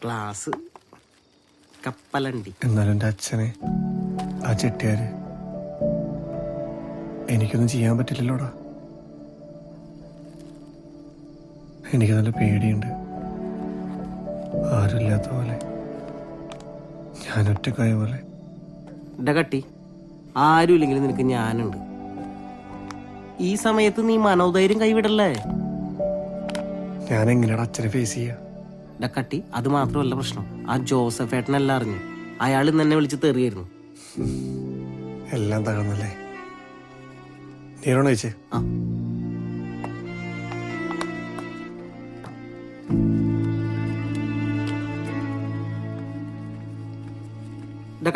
Class കപ്പലണ്ടി. എന്നാലും എൻ്റെ അച്ഛനെ ആ ചെട്ടിയാര് എനിക്കൊന്നും ചെയ്യാൻ പറ്റില്ലല്ലോടാ. എനിക്ക് നല്ല പേടിയുണ്ട്. ആരുമില്ലാത്ത പോലെ, ഞാൻ ഒറ്റക്കായ പോലെ. എന്റെ കട്ടി, ആരും ഇല്ലെങ്കിലും നിനക്ക് ഞാനുണ്ട്. ഈ സമയത്ത് നീ മനോധൈര്യം കൈവിടല്ലേ. ഞാൻ എങ്ങനെയാണ് അച്ഛനെ ഫേസ് ചെയ്യാ? എന്റെ കട്ടി, അത് മാത്രമല്ല പ്രശ്നം. ആ ജോസഫ് ഏട്ടനെല്ലാം അറിഞ്ഞു. അയാൾ ഇന്ന് എന്നെ വിളിച്ച് തെറിയായിരുന്നു. എല്ലാം തകർന്നല്ലേ? നീരണോ ചേച്ചി? ആ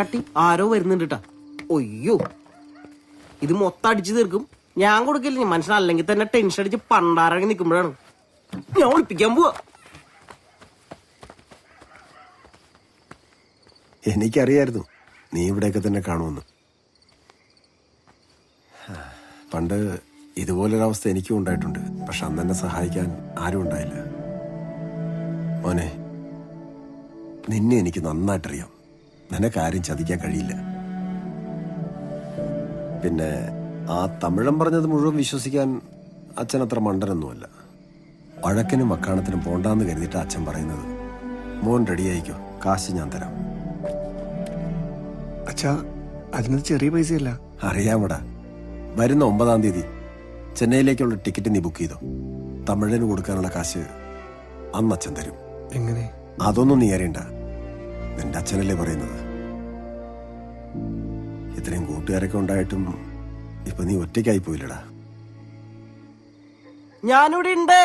കട്ടി, ആരോ വരുന്നുണ്ട് കേട്ടാ. ഒയ്യോ, ഇത് മൊത്തം അടിച്ചു തീർക്കും. ഞാൻ കൊടുക്കില്ല. മനുഷ്യനല്ലെങ്കിൽ തന്നെ ടെൻഷൻ അടിച്ച് പണ്ടാറങ്ങി നിൽക്കുമ്പോഴാണ് ഞാൻ ഒളിപ്പിക്കാൻ പോവാ. എനിക്കറിയായിരുന്നു നീ ഇവിടെയൊക്കെ തന്നെ കാണുമെന്ന്. പണ്ട് ഇതുപോലൊരവസ്ഥ എനിക്കും ഉണ്ടായിട്ടുണ്ട്. പക്ഷെ അന്ന് എന്നെ സഹായിക്കാൻ ആരും ഉണ്ടായില്ല. മോനെ, നിന്നെ എനിക്ക് നന്നായിട്ടറിയാം. നിനക്കാരും ചതിക്കാൻ കഴിയില്ല. പിന്നെ ആ തമിഴൻ പറഞ്ഞത് മുഴുവൻ വിശ്വസിക്കാൻ അച്ഛൻ അത്ര മണ്ടനൊന്നുമല്ല. വഴക്കിനും വക്കാണത്തിനും പോണ്ടാന്ന് കരുതിയിട്ട് അച്ഛൻ പറയുന്നത്. മോൻ റെഡിയായിക്കോ, കാശ് ഞാൻ തരാം. അച്ഛാ, അതിനത് ചെറിയ പൈസയല്ല. അറിയാമടാ, വരുന്ന 9-ാം തീയതി ചെന്നൈയിലേക്കുള്ള ടിക്കറ്റ് നീ ബുക്ക് ചെയ്തോ. തമിഴന് കൊടുക്കാനുള്ള കാശ് അന്ന് അച്ഛൻ തരും. എങ്ങനെ? അതൊന്നും നീ അറിയണ്ട. നിന്റെ അച്ഛനല്ലേ പറയുന്നത്. ഇത്രയും കൂട്ടുകാരൊക്കെ ഉണ്ടായിട്ടും ഇപ്പൊ നീ ഒറ്റയ്ക്കായി പോയില്ലടാ. ഞാനിവിടെ ഉണ്ട്.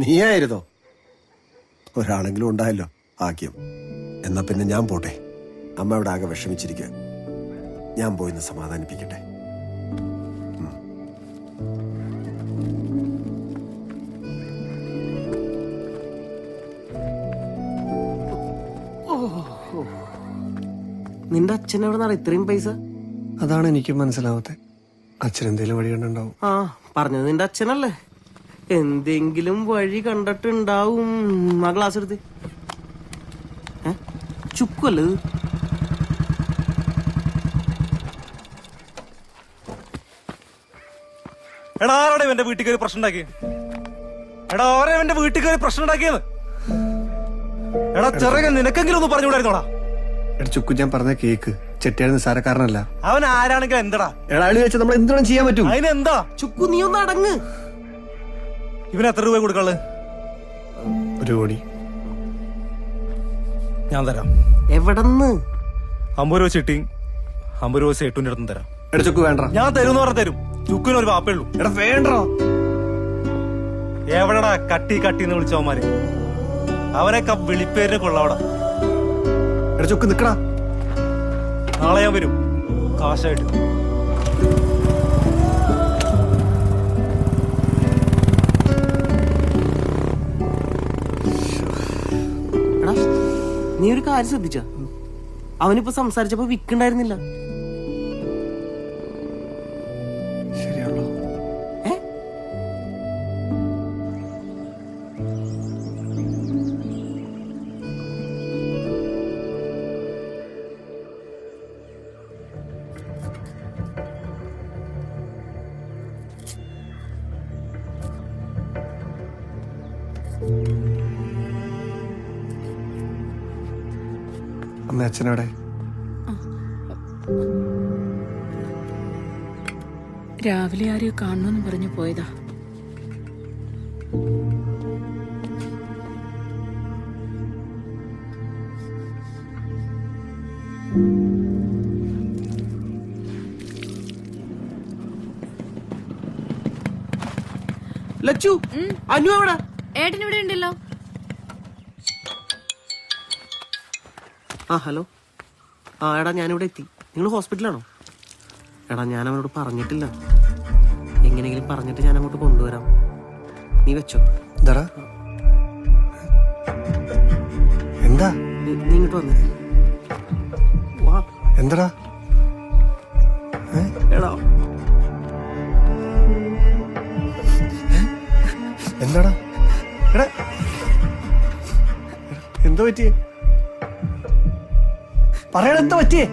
നീയായിരുന്നോ? ഒരാളെങ്കിലും ഉണ്ടായല്ലോ, ഭാഗ്യം. എന്നാ പിന്നെ ഞാൻ പോട്ടെ. അമ്മ അവിടെ ആകെ വിഷമിച്ചിരിക്കുക. ഞാൻ പോയിന്ന് സമാധാനിപ്പിക്കട്ടെ. നിന്റെ അച്ഛൻ എവിടെ നിന്നാണ് ഇത്രയും പൈസ? അതാണ് എനിക്കും മനസ്സിലാവാത്തെ. അച്ഛൻ എന്തെങ്കിലും വഴി കണ്ടുണ്ടാവും. ആ, പറഞ്ഞത് നിന്റെ അച്ഛനല്ലേ. എന്തെങ്കിലും വഴി കണ്ടിട്ടുണ്ടാവും. ആ ഗ്ലാസ് എടുത്ത്. ചുക്കല്ലേ ഇത്? എടാ, ആരോടെ എന്റെ വീട്ടിൽ കയറി പ്രശ്നം ഉണ്ടാക്കിയത്? എടാ, ആരെ എന്റെ വീട്ടിൽ കയറി പ്രശ്നം ഉണ്ടാക്കിയത്? എടാ ചെറുകൻ, നിനക്കെങ്കിലും ഒന്ന് പറഞ്ഞുകൂടായിരുന്നോടാ? എടാ ചുക്കു, ഞാൻ പറഞ്ഞ കേക്ക്. ചെട്ടിയാർ നിസ്സാരക്കാരനല്ല. അവൻ ആരാണെങ്കിലും എന്താടാ? എടാ, അയാൾ വെച്ചാൽ നമ്മൾ എന്തുവേണം ചെയ്യാൻ പറ്റും. അതിനെന്താ? ചുക്കു, നീ ഒന്ന് അടങ്ങ്. ഇവന് എത്ര രൂപ കൊടുക്കാള്? 1 കോടി ഞാൻ തരാം. എവിടെന്ന്? 50 രൂപ ചിട്ടി, 50 രൂപ സേട്ടുവിന്റെ അടുത്തും തരാം. എടാ ചുക്കു, വേണ്ട. ഞാൻ തരുമെന്ന് പറഞ്ഞ തരും. ചുക്കിന് ഒരു വാപ്പേ ഉള്ളൂ. എടാ വേണ്ടോ? എവിടെടാ കട്ടി കട്ടിന്ന് വിളിച്ചവന്മാര്? അവനൊക്കെ വിളിപ്പേരിന് കൊള്ളാവടാ. എടാ ചുക്ക്, നിക്കടാ. നാളെ ഞാൻ വരും കാശായിട്ട്. എടാ, നീ ഒരു കാര്യം ശ്രദ്ധിച്ച? അവനിപ്പോ സംസാരിച്ചപ്പോ വിക്കുണ്ടായിരുന്നില്ല. ശരിയാണല്ലോ. അമ്മ, അച്ഛനവിടെ? രാവിലെ ആരെയോ കാണണമെന്ന് പറഞ്ഞു പോയതാ. ലച്ചു, അനു എവിടെ? ഏട്ടൻ ഇവിടെ ഉണ്ടല്ലോ. ആ ഹലോ. ആ എടാ, ഞാനിവിടെ എത്തി. നിങ്ങൾ ഹോസ്പിറ്റലാണോ? എടാ, ഞാൻ അവനോട് പറഞ്ഞിട്ടില്ല. എങ്ങനെയെങ്കിലും പറഞ്ഞിട്ട് ഞാൻ അങ്ങോട്ട് കൊണ്ടുവരാം. നീ വെച്ചോ. എന്താടാ? എന്താ? നീ ഇങ്ങോട്ട് വന്നേ. വാ. എന്താടാ? എടാ, എന്താടാ എടാ എന്തോ പറ്റിയേ പറയണ എന്താ പറ്റിയേ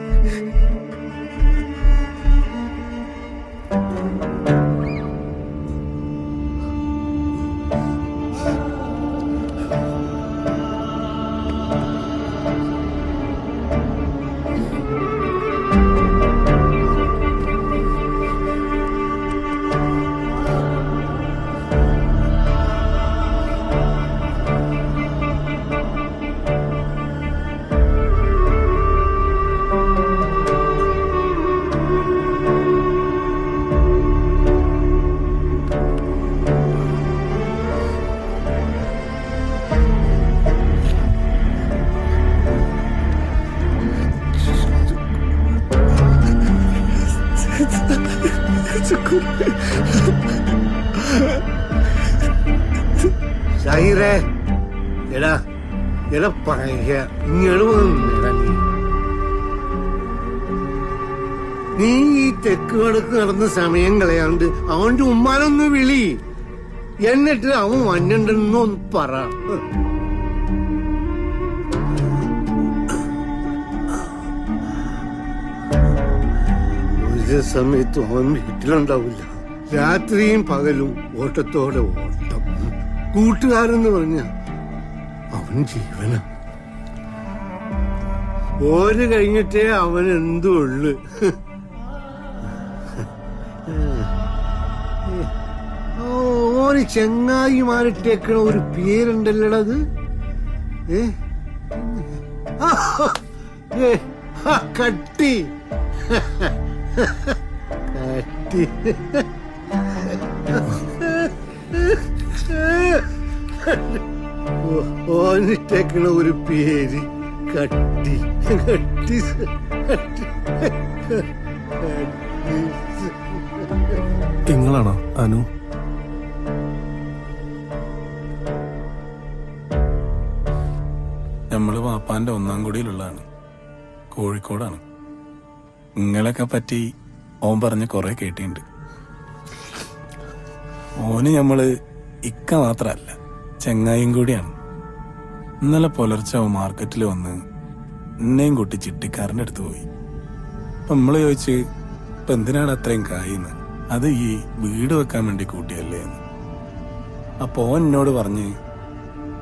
ഷാഹിറേ എടാ എടാ പഴയ ഇങ്ങോട്ട് വന്നിടാ നീ ഈ തെക്ക് വടക്ക് നടന്ന സമയം കളയാണ്ട് അവന്റെ ഉമ്മാനൊന്ന് വിളി എന്നിട്ട് അവൻ വന്നിണ്ടെന്നൊന്ന് പറ. ഒരു സമയത്ത് അവൻ വീട്ടിലുണ്ടാവില്ല. രാത്രിയും പകലും ഓട്ടത്തോടെ ഓട്ടം. കൂട്ടുകാരെന്ന് പറഞ്ഞ അവൻ ജീവന. ഓര് കഴിഞ്ഞിട്ടേ അവൻ എന്തുള്ളു. ഓന് ചെങ്ങായിമാരിട്ടേക്കണ ഒരു പേരുണ്ടല്ലടത്. കട്ടി കട്ടി ഓനിട്ടേക്കണ ഒരു പേര് കട്ടി കട്ടി നിങ്ങളാണോ അനു? നമ്മള് വാപ്പാന്റെ ഒന്നാം കുടിയിലുള്ളതാണ്, കോഴിക്കോടാണ്. നിങ്ങളൊക്കെ പറ്റി ഓൻ പറഞ്ഞ് കൊറേ കേട്ടിട്ടുണ്ട്. ഓന് ഞമ്മള് ഇക്ക മാത്രല്ല ചെങ്ങായും കൂടിയാണ്. ഇന്നലെ പുലർച്ചെ അവൻ മാർക്കറ്റിൽ വന്ന് എന്നെയും കൂട്ടി ചിട്ടിക്കാരൻ്റെ അടുത്ത് പോയി. അപ്പൊ നമ്മള് ചോദിച്ച് ഇപ്പൊ എന്തിനാണ് അത്രയും കായിന്ന്? അത് ഈ വീട് വെക്കാൻ വേണ്ടി കൂട്ടിയല്ലേ എന്ന്. അപ്പൊ ഓൻ എന്നോട് പറഞ്ഞ്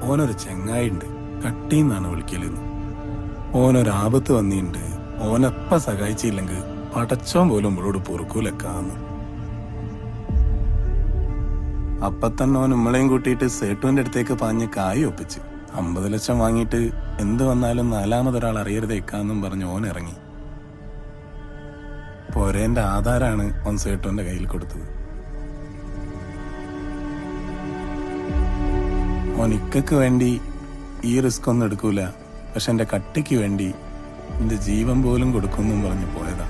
ഓനൊരു ചെങ്ങായിണ്ട്, കട്ടിന്നാണ് വിളിക്കലെന്ന്. ഓനൊരാപത്ത് വന്നിണ്ട്, ഓനെപ്പ സഹായിച്ചില്ലെങ്കിൽ പടച്ചോൻ പോലും ഇവളോട് പൊറുക്കൂലക്കാന്ന്. അപ്പൊ തന്നെ ഓൻ നമ്മളെയും കൂട്ടിയിട്ട് സേട്ടുവിന്റെ അടുത്തേക്ക് പാഞ്ഞ് കായ് ഒപ്പിച്ച് 50 ലക്ഷം വാങ്ങിയിട്ട് എന്ത് വന്നാലും 4ാമതൊരാൾ അറിയരുതേക്കാന്നും പറഞ്ഞ് ഓൻ ഇറങ്ങി. പോരേന്റെ ആധാരാണ് ഓൻ സേട്ടുവിന്റെ കയ്യിൽ കൊടുത്തത്. ഓൻ ഇക്കക്ക് വേണ്ടി ഈ റിസ്ക് ഒന്നും എടുക്കൂല, പക്ഷെ എന്റെ കട്ടിക്ക് വേണ്ടി എന്റെ ജീവൻ പോലും കൊടുക്കുന്നും പറഞ്ഞു പോയതാ.